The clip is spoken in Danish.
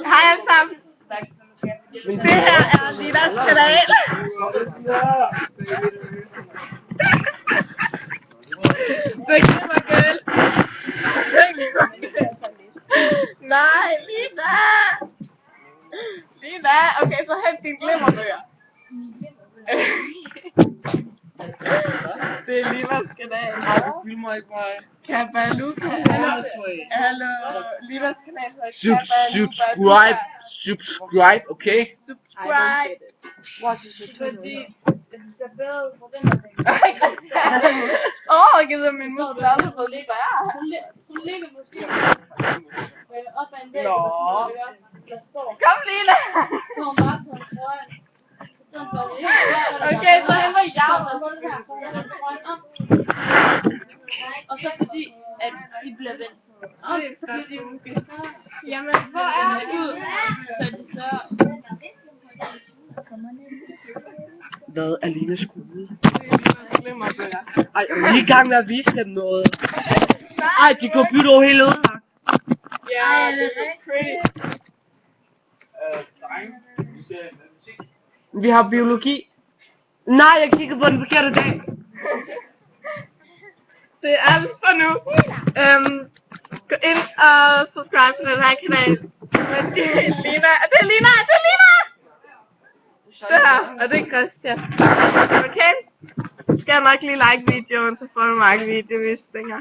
Hej alle sammen. Det her er Linas kanal. Det glimmer girl. Nej, Lina. Lina, okay, så hent din glimmerbøger. Det er Linas kanal. Filmer ikke mig. Kabaluka. Hallo. Linas kanal hedder Subscribe. Subscribe, okay? Subscribe. Fordi det ser bedre ud på den her ting. Gider min muskler aldrig fået lige der. Så ligger måske op ad en væg, der står. Kom, Lina. Så hun bare på en trøje. Okay, så henter jeg. Og så fordi, at de bliver vendt om, så bliver de måske større. Jamen, hvor er det? Så er de større. Hvad er Linas skole? Glimmerbøger. Ej, jeg er lige i gang med at vise dem noget. Ej, de computer over hele ødelagt. Ja, det er pretty. Vi har biologi. Nej, jeg kiggede på den forkerte dag. Det er alt for nu. Gå ind og subscribe til den her kanal. Men det er Lina. Det er Lina! Det er Lina! Det her, og det er Christian. Okay? Skal jeg nok lige like videoen, så får du mange videovisninger.